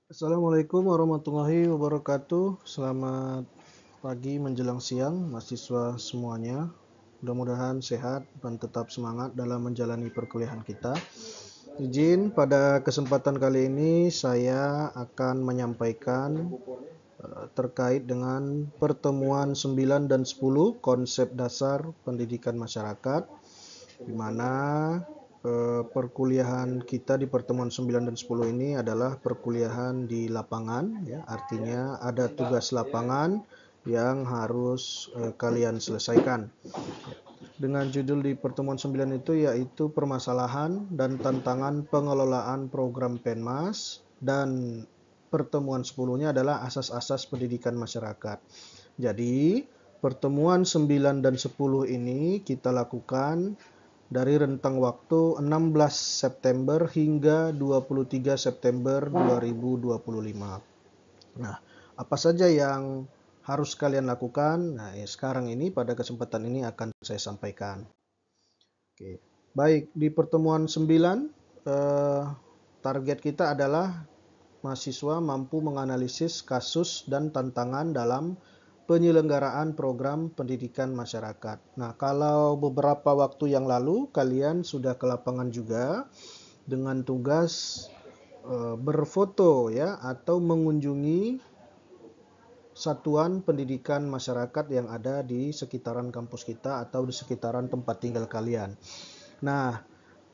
Assalamualaikum warahmatullahi wabarakatuh. Selamat pagi menjelang siang, mahasiswa semuanya. Mudah-mudahan sehat dan tetap semangat dalam menjalani perkuliahan kita. Izin pada kesempatan kali ini saya akan menyampaikan terkait dengan pertemuan 9 dan 10 konsep dasar pendidikan masyarakat, di mana perkuliahan kita di pertemuan 9 dan 10 ini adalah perkuliahan di lapangan, ya, artinya ada tugas lapangan yang harus kalian selesaikan. Dengan judul di pertemuan 9 itu yaitu permasalahan dan tantangan pengelolaan program Penmas, dan pertemuan 10-nya adalah asas-asas pendidikan masyarakat. Jadi, pertemuan 9 dan 10 ini kita lakukan dari rentang waktu 16 September hingga 23 September 2025. Nah, apa saja yang harus kalian lakukan? Nah, sekarang ini pada kesempatan ini akan saya sampaikan. Oke. Baik, di pertemuan 9 target kita adalah mahasiswa mampu menganalisis kasus dan tantangan dalam penyelenggaraan program pendidikan masyarakat. Nah, kalau beberapa waktu yang lalu kalian sudah ke lapangan juga dengan tugas berfoto ya atau mengunjungi satuan pendidikan masyarakat yang ada di sekitaran kampus kita atau di sekitaran tempat tinggal kalian. Nah,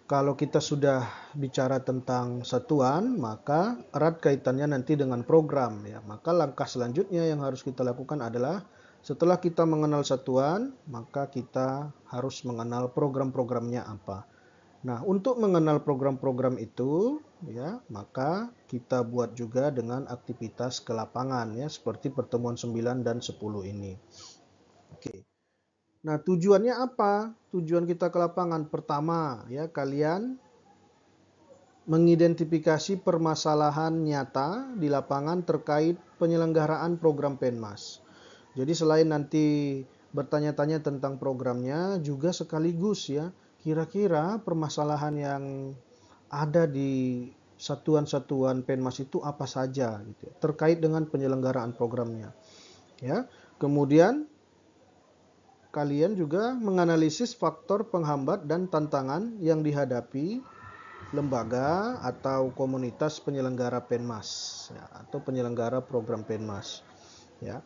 kalau kita sudah bicara tentang satuan, maka erat kaitannya nanti dengan program ya. Maka langkah selanjutnya yang harus kita lakukan adalah setelah kita mengenal satuan, maka kita harus mengenal program-programnya apa. Nah, untuk mengenal program-program itu ya, maka kita buat juga dengan aktivitas ke lapangan ya, seperti pertemuan 9 dan 10 ini. Oke. Nah, tujuannya apa? Tujuan kita ke lapangan pertama ya, kalian mengidentifikasi permasalahan nyata di lapangan terkait penyelenggaraan program Penmas. Jadi selain nanti bertanya-tanya tentang programnya, juga sekaligus ya, kira-kira permasalahan yang ada di satuan-satuan Penmas itu apa saja gitu ya, terkait dengan penyelenggaraan programnya. Ya. Kemudian kalian juga menganalisis faktor penghambat dan tantangan yang dihadapi lembaga atau komunitas penyelenggara Penmas ya, atau penyelenggara program Penmas ya.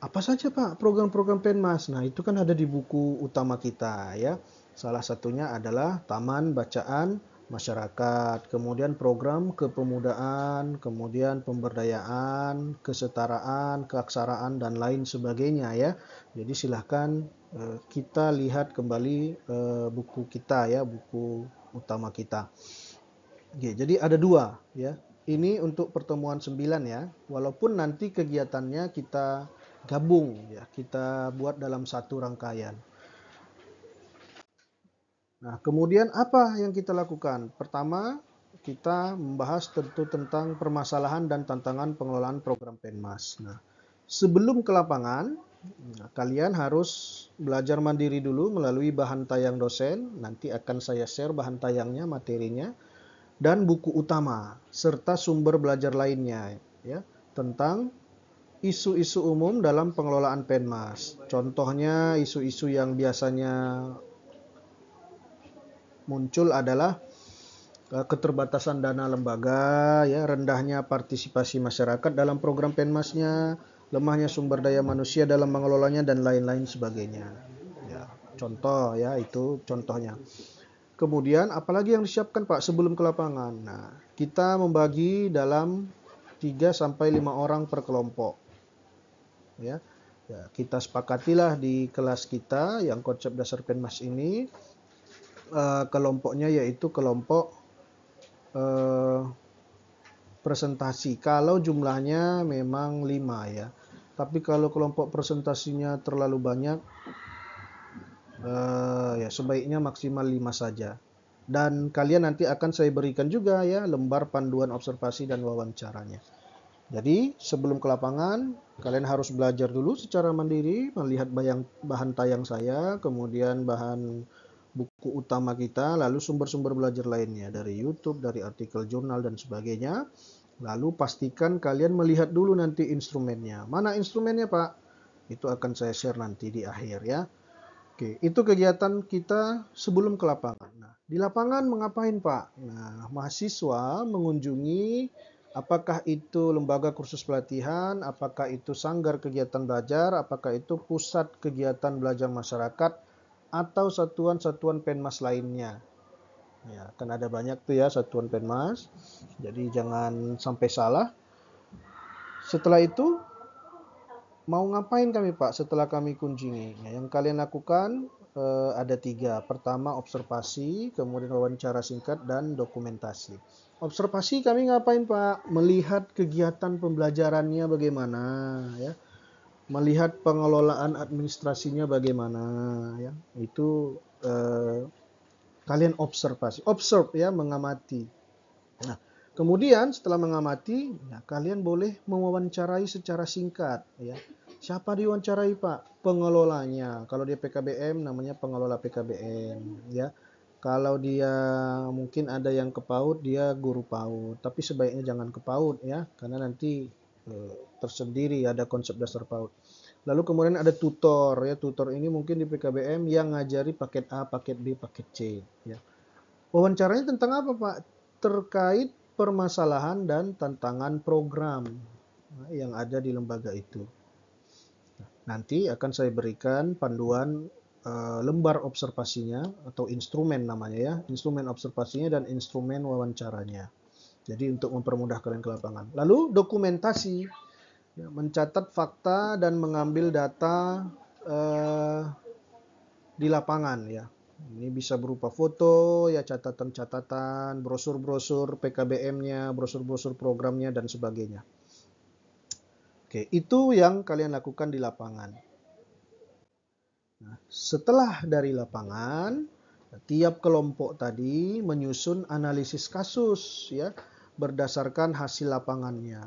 Apa saja Pak program-program Penmas? Nah, itu kan ada di buku utama kita ya. Salah satunya adalah Taman Bacaan Masyarakat, kemudian program kepemudaan, kemudian pemberdayaan, kesetaraan, keaksaraan dan lain sebagainya ya. Jadi silahkan kita lihat kembali buku kita ya, buku utama kita. Oke, jadi ada dua ya. Ini untuk pertemuan 9 ya. Walaupun nanti kegiatannya kita gabung ya, kita buat dalam satu rangkaian. Nah, kemudian apa yang kita lakukan? Pertama, kita membahas tentu tentang permasalahan dan tantangan pengelolaan program Penmas. Nah, sebelum ke lapangan, kalian harus belajar mandiri dulu melalui bahan tayang dosen. Nanti akan saya share bahan tayangnya, materinya, dan buku utama serta sumber belajar lainnya ya tentang isu-isu umum dalam pengelolaan Penmas. Contohnya isu-isu yang biasanya muncul adalah keterbatasan dana lembaga, ya, rendahnya partisipasi masyarakat dalam program Penmasnya, lemahnya sumber daya manusia dalam mengelolanya dan lain-lain sebagainya. Ya, contoh ya itu contohnya. Kemudian apalagi yang disiapkan Pak sebelum ke lapangan? Nah, kita membagi dalam 3 sampai 5 orang per kelompok. Ya. Ya, kita sepakatilah di kelas kita yang konsep dasar Penmas ini kelompoknya yaitu kelompok presentasi. Kalau jumlahnya memang 5 ya. Tapi kalau kelompok presentasinya terlalu banyak ya sebaiknya maksimal 5 saja. Dan kalian nanti akan saya berikan juga ya lembar panduan observasi dan wawancaranya. Jadi sebelum ke lapangan, kalian harus belajar dulu secara mandiri, melihat bahan tayang saya, kemudian bahan buku utama kita, lalu sumber-sumber belajar lainnya dari YouTube, dari artikel jurnal dan sebagainya. Lalu pastikan kalian melihat dulu nanti instrumennya. Mana instrumennya, Pak? Itu akan saya share nanti di akhir ya. Oke, itu kegiatan kita sebelum ke lapangan. Nah, di lapangan mengapain, Pak? Nah, mahasiswa mengunjungi apakah itu lembaga kursus pelatihan, apakah itu sanggar kegiatan belajar, apakah itu pusat kegiatan belajar masyarakat, atau satuan-satuan Penmas lainnya. Ya, kan ada banyak tuh ya satuan Penmas. Jadi jangan sampai salah. Setelah itu mau ngapain kami, Pak, setelah kami kunjungi? Ya, yang kalian lakukan ada 3. Pertama observasi, kemudian wawancara singkat, dan dokumentasi. Observasi kami ngapain, Pak? Melihat kegiatan pembelajarannya bagaimana, ya. Melihat pengelolaan administrasinya bagaimana, ya. Itu kalian observasi. Observe ya, mengamati. Nah, kemudian setelah mengamati, ya, kalian boleh mewawancarai secara singkat, ya. Siapa diwawancarai, Pak? Pengelolanya. Kalau dia PKBM namanya pengelola PKBM, ya. Kalau dia mungkin ada yang ke PAUD, dia guru PAUD. Tapi sebaiknya jangan ke PAUD ya, karena nanti tersendiri ada konsep dasar PAUD. Lalu kemudian ada tutor ya. Tutor ini mungkin di PKBM yang ngajari paket A, paket B, paket C, ya. Wawancaranya tentang apa, Pak? Terkait permasalahan dan tantangan program yang ada di lembaga itu. Nanti akan saya berikan panduan lembar observasinya atau instrumen namanya ya, instrumen observasinya dan instrumen wawancaranya. Jadi untuk mempermudah kalian ke lapangan. Lalu dokumentasi, ya, mencatat fakta dan mengambil data di lapangan ya. Ini bisa berupa foto, ya, catatan-catatan, brosur-brosur PKBM-nya, brosur-brosur programnya, dan sebagainya. Oke, itu yang kalian lakukan di lapangan. Nah, setelah dari lapangan, tiap kelompok tadi menyusun analisis kasus ya, berdasarkan hasil lapangannya.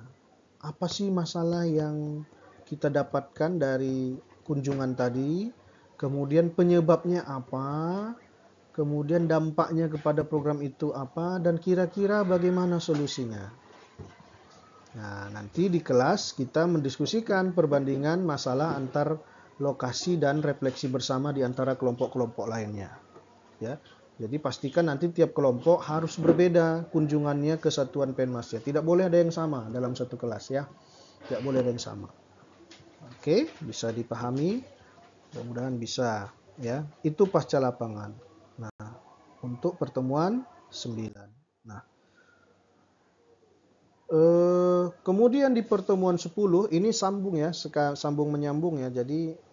Apa sih masalah yang kita dapatkan dari kunjungan tadi? Kemudian penyebabnya apa? Kemudian dampaknya kepada program itu apa, dan kira-kira bagaimana solusinya. Nah, nanti di kelas kita mendiskusikan perbandingan masalah antar lokasi dan refleksi bersama di antara kelompok-kelompok lainnya. Ya, jadi pastikan nanti tiap kelompok harus berbeda kunjungannya ke satuan Penmas ya. Tidak boleh ada yang sama dalam satu kelas ya. Tidak boleh ada yang sama. Oke, bisa dipahami? Mudah-mudahan bisa ya. Itu pasca lapangan. Nah, untuk pertemuan 9. Nah, kemudian di pertemuan 10 ini sambung ya, sambung menyambung ya. Jadi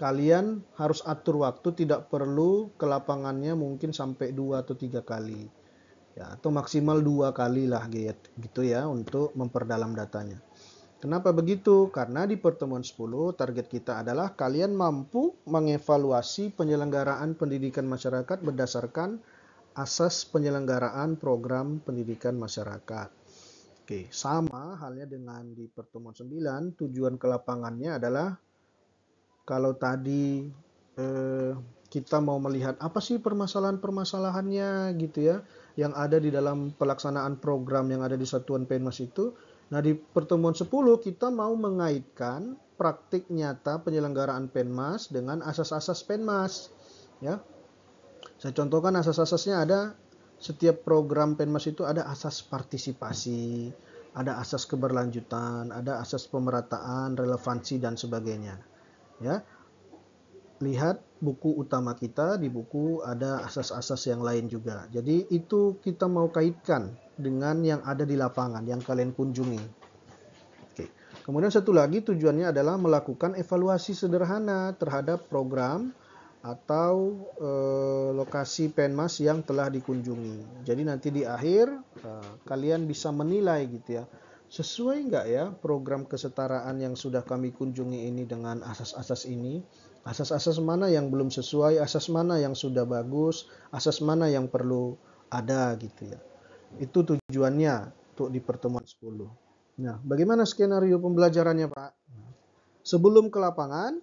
kalian harus atur waktu, tidak perlu ke lapangannya mungkin sampai 2 atau 3 kali. Ya, atau maksimal 2 kali lah gitu ya untuk memperdalam datanya. Kenapa begitu? Karena di pertemuan 10 target kita adalah kalian mampu mengevaluasi penyelenggaraan pendidikan masyarakat berdasarkan asas penyelenggaraan program pendidikan masyarakat. Oke, sama halnya dengan di pertemuan 9, tujuan ke lapangannya adalah kalau tadi kita mau melihat apa sih permasalahan-permasalahannya gitu ya, yang ada di dalam pelaksanaan program yang ada di satuan Penmas itu. Nah, di pertemuan 10 kita mau mengaitkan praktik nyata penyelenggaraan Penmas dengan asas-asas Penmas. Ya, saya contohkan asas-asasnya ada. Setiap program Penmas itu ada asas partisipasi, ada asas keberlanjutan, ada asas pemerataan, relevansi, dan sebagainya. Ya, lihat buku utama kita, di buku ada asas-asas yang lain juga. Jadi itu kita mau kaitkan dengan yang ada di lapangan, yang kalian kunjungi. Oke. Kemudian satu lagi tujuannya adalah melakukan evaluasi sederhana terhadap program atau lokasi Penmas yang telah dikunjungi. Jadi nanti di akhir kalian bisa menilai gitu ya, sesuai nggak ya program kesetaraan yang sudah kami kunjungi ini dengan asas-asas ini. Asas-asas mana yang belum sesuai, asas mana yang sudah bagus, asas mana yang perlu ada gitu ya. Itu tujuannya untuk di pertemuan 10. Nah, bagaimana skenario pembelajarannya, Pak? Sebelum ke lapangan,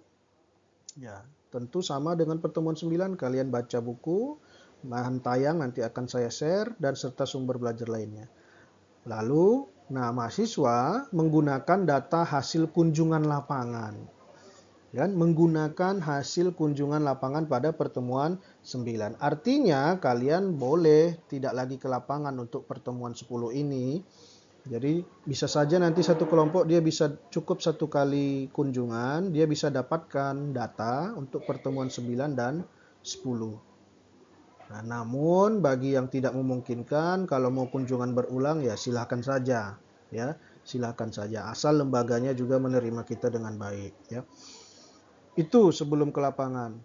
ya, tentu sama dengan pertemuan 9, kalian baca buku, bahan tayang nanti akan saya share, dan serta sumber belajar lainnya. Lalu, nah mahasiswa menggunakan data hasil kunjungan lapangan. Dan menggunakan hasil kunjungan lapangan pada pertemuan 9. Artinya kalian boleh tidak lagi ke lapangan untuk pertemuan 10 ini. Jadi bisa saja nanti satu kelompok dia bisa cukup satu kali kunjungan, dia bisa dapatkan data untuk pertemuan 9 dan 10. Nah, namun bagi yang tidak memungkinkan, kalau mau kunjungan berulang ya silahkan saja, ya silahkan saja. Asal lembaganya juga menerima kita dengan baik, ya. Itu sebelum ke lapangan.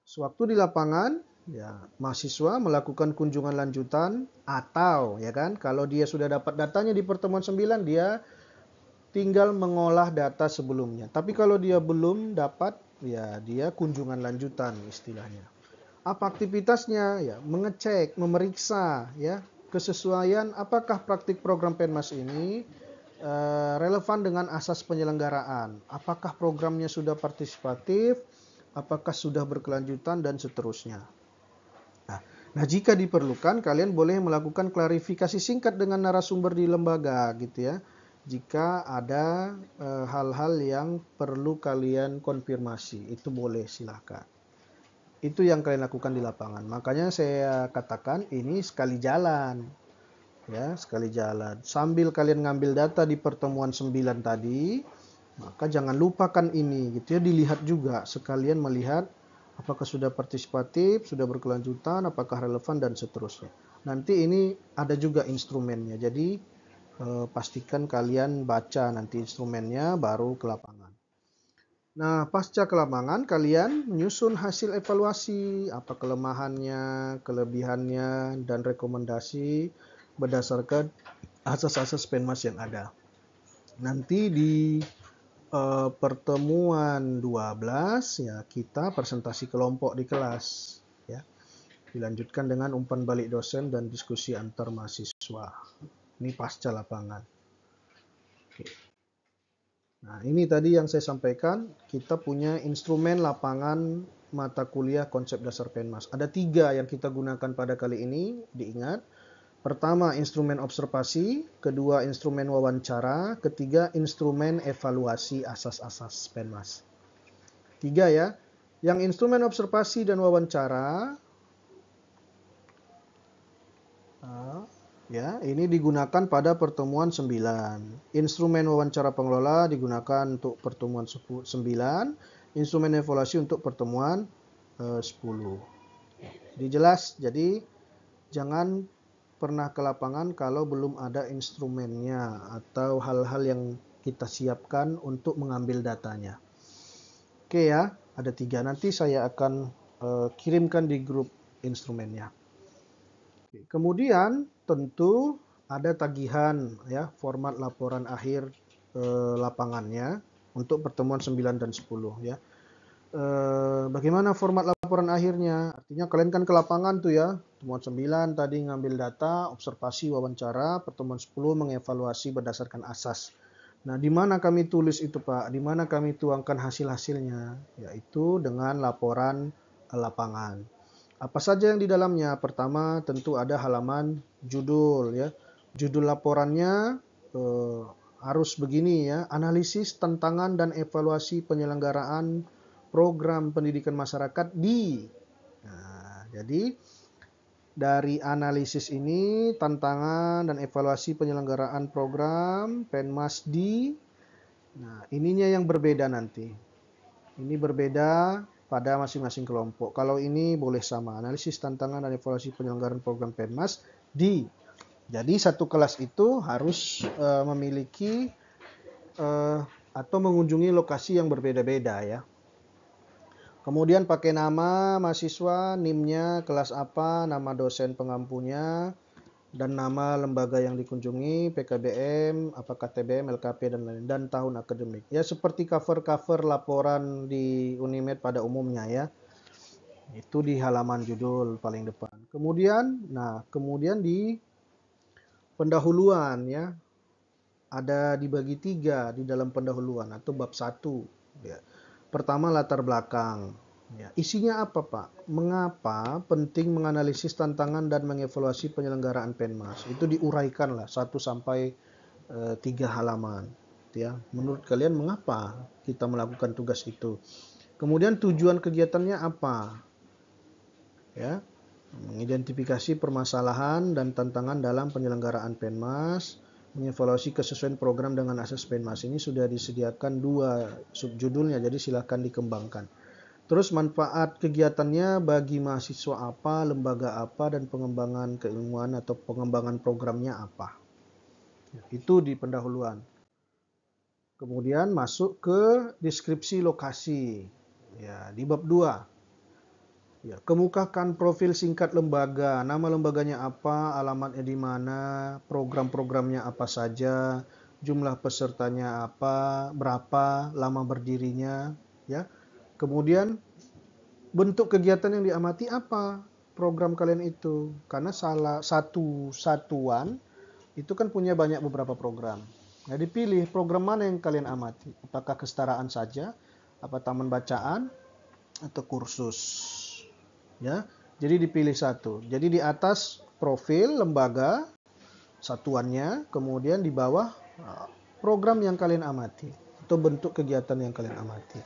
Sewaktu di lapangan, ya mahasiswa melakukan kunjungan lanjutan atau ya kan, kalau dia sudah dapat datanya di pertemuan 9, dia tinggal mengolah data sebelumnya. Tapi kalau dia belum dapat, ya dia kunjungan lanjutan istilahnya. Apa aktivitasnya? Ya, mengecek, memeriksa ya kesesuaian apakah praktik program Penmas ini relevan dengan asas penyelenggaraan. Apakah programnya sudah partisipatif, apakah sudah berkelanjutan dan seterusnya. Nah, jika diperlukan kalian boleh melakukan klarifikasi singkat dengan narasumber di lembaga gitu ya. Jika ada hal-hal yang perlu kalian konfirmasi, itu boleh silahkan. Itu yang kalian lakukan di lapangan. Makanya saya katakan ini sekali jalan. Ya, sekali jalan. Sambil kalian ngambil data di pertemuan 9 tadi, maka jangan lupakan ini gitu ya, dilihat juga sekalian melihat apakah sudah partisipatif, sudah berkelanjutan, apakah relevan dan seterusnya. Nanti ini ada juga instrumennya. Jadi pastikan kalian baca nanti instrumennya baru ke lapangan. Nah, pasca ke lapangan, kalian menyusun hasil evaluasi, apa kelemahannya, kelebihannya, dan rekomendasi berdasarkan asas-asas Penmas yang ada. Nanti di pertemuan 12 ya kita presentasi kelompok di kelas ya. Dilanjutkan dengan umpan balik dosen dan diskusi antar mahasiswa. Ini pasca lapangan. Oke. Nah, ini tadi yang saya sampaikan, kita punya instrumen lapangan mata kuliah konsep dasar Penmas. Ada 3 yang kita gunakan pada kali ini, diingat. Pertama, instrumen observasi. Kedua, instrumen wawancara. Ketiga, instrumen evaluasi asas-asas Penmas. 3 ya. Yang instrumen observasi dan wawancara, ya, ini digunakan pada pertemuan 9. Instrumen wawancara pengelola digunakan untuk pertemuan 9. Instrumen evaluasi untuk pertemuan 10. Dijelas, jadi jangan pernah ke lapangan kalau belum ada instrumennya atau hal-hal yang kita siapkan untuk mengambil datanya. Oke ya, ada 3. Nanti saya akan kirimkan di grup instrumennya. Kemudian tentu ada tagihan ya, format laporan akhir lapangannya untuk pertemuan 9 dan 10 ya. Bagaimana format laporan akhirnya? Artinya kalian kan ke lapangan tuh ya. Pertemuan 9 tadi ngambil data, observasi, wawancara, pertemuan 10 mengevaluasi berdasarkan asas. Nah, di mana kami tulis itu, Pak? Di mana kami tuangkan hasil-hasilnya? Yaitu dengan laporan lapangan. Apa saja yang di dalamnya? Pertama, tentu ada halaman judul ya. Judul laporannya harus begini ya, analisis, tantangan dan evaluasi penyelenggaraan program pendidikan masyarakat di. Nah, jadi dari analisis ini, tantangan dan evaluasi penyelenggaraan program Penmas di. Nah, ininya yang berbeda nanti. Ini berbeda pada masing-masing kelompok. Kalau ini boleh sama, analisis, tantangan, dan evaluasi penyelenggaraan program Penmas di. Jadi satu kelas itu harus memiliki atau mengunjungi lokasi yang berbeda-beda ya. Kemudian pakai nama mahasiswa, NIM-nya, kelas apa, nama dosen pengampunya, dan nama lembaga yang dikunjungi, PKBM, apakah TBM, LKP, dan lain-lain, dan tahun akademik. Ya seperti cover-cover laporan di Unimed pada umumnya ya. Itu di halaman judul paling depan. Kemudian di pendahuluan ya, ada dibagi 3 di dalam pendahuluan atau bab 1 ya. Pertama latar belakang Ya, isinya apa, Pak? Mengapa penting menganalisis tantangan dan mengevaluasi penyelenggaraan Penmas? Itu diuraikan lah 1 sampai 3 halaman. Ya, menurut kalian mengapa kita melakukan tugas itu? Kemudian tujuan kegiatannya apa? Ya, mengidentifikasi permasalahan dan tantangan dalam penyelenggaraan Penmas, mengevaluasi kesesuaian program dengan asas Penmas. Ini sudah disediakan 2 subjudulnya, jadi silakan dikembangkan. Terus manfaat kegiatannya bagi mahasiswa apa, lembaga apa, dan pengembangan keilmuan atau pengembangan programnya apa. Itu di pendahuluan. Kemudian masuk ke deskripsi lokasi. Ya, di bab 2. Ya, kemukakan profil singkat lembaga, nama lembaganya apa, alamatnya di mana, program-programnya apa saja, jumlah pesertanya apa, berapa, lama berdirinya, ya. Kemudian bentuk kegiatan yang diamati apa program kalian itu, karena salah satu satuan itu kan punya beberapa program. Nah, dipilih program mana yang kalian amati, apakah kesetaraan saja, apa taman bacaan, atau kursus, ya. Jadi dipilih satu. Jadi di atas profil lembaga satuannya, kemudian di bawah program yang kalian amati atau bentuk kegiatan yang kalian amati.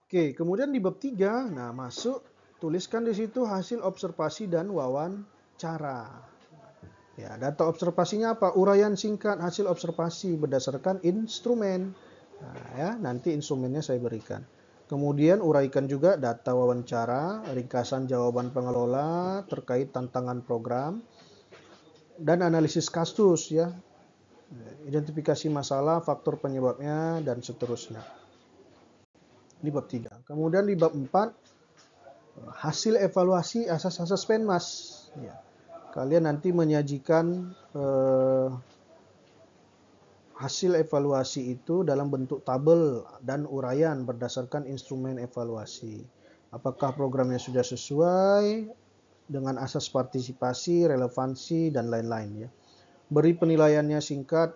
Oke, kemudian di bab 3, nah masuk, tuliskan di situ hasil observasi dan wawancara. Ya, data observasinya apa? Uraian singkat hasil observasi berdasarkan instrumen. Nah, ya, nanti instrumennya saya berikan. Kemudian uraikan juga data wawancara, ringkasan jawaban pengelola terkait tantangan program, dan analisis kasus, ya. Identifikasi masalah, faktor penyebabnya, dan seterusnya. Di bab 3. Kemudian di bab 4, hasil evaluasi asas-asas Penmas. Ya. Kalian nanti menyajikan hasil evaluasi itu dalam bentuk tabel dan uraian berdasarkan instrumen evaluasi. Apakah programnya sudah sesuai dengan asas partisipasi, relevansi, dan lain-lain, ya. Beri penilaiannya singkat,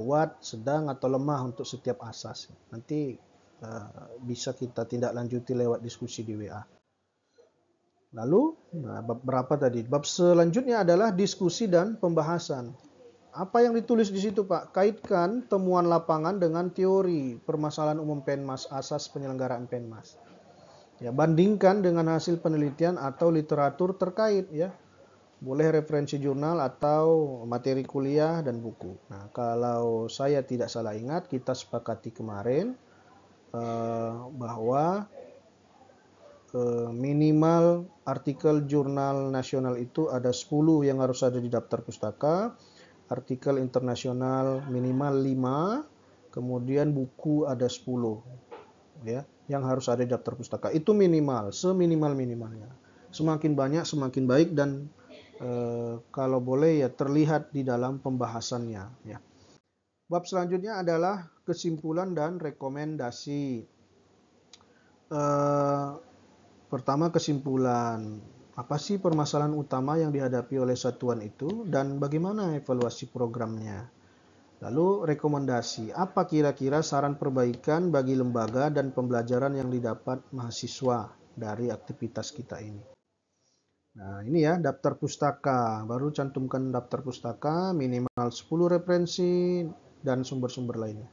kuat, sedang, atau lemah untuk setiap asas. Nanti bisa kita tindak lanjuti lewat diskusi di WA. Lalu, bab berapa tadi? Bab selanjutnya adalah diskusi dan pembahasan. Apa yang ditulis di situ, Pak? Kaitkan temuan lapangan dengan teori permasalahan umum Penmas, asas penyelenggaraan Penmas. Ya, bandingkan dengan hasil penelitian atau literatur terkait, ya. Boleh referensi jurnal atau materi kuliah dan buku. Nah, kalau saya tidak salah ingat, kita sepakati kemarin bahwa minimal artikel jurnal nasional itu ada 10 yang harus ada di daftar pustaka, artikel internasional minimal 5, kemudian buku ada 10, ya, yang harus ada di daftar pustaka. Itu minimal, seminimal-minimalnya. Semakin banyak semakin baik, dan kalau boleh ya terlihat di dalam pembahasannya, ya. Bab selanjutnya adalah kesimpulan dan rekomendasi. Pertama, kesimpulan. Apa sih permasalahan utama yang dihadapi oleh satuan itu dan bagaimana evaluasi programnya? Lalu rekomendasi. Apa kira-kira saran perbaikan bagi lembaga dan pembelajaran yang didapat mahasiswa dari aktivitas kita ini? Nah, ini ya daftar pustaka. Baru cantumkan daftar pustaka, minimal 10 referensi dan sumber-sumber lainnya.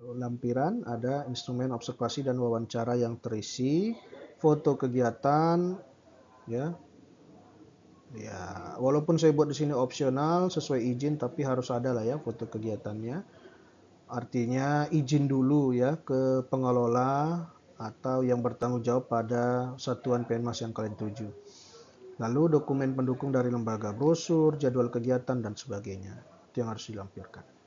Lampiran ada instrumen observasi dan wawancara yang terisi, foto kegiatan, ya. Ya, walaupun saya buat di sini opsional sesuai izin, tapi harus ada lah ya foto kegiatannya. Artinya izin dulu ya ke pengelola atau yang bertanggung jawab pada satuan Penmas yang kalian tuju. Lalu dokumen pendukung dari lembaga, brosur, jadwal kegiatan, dan sebagainya. Itu yang harus dilampirkan.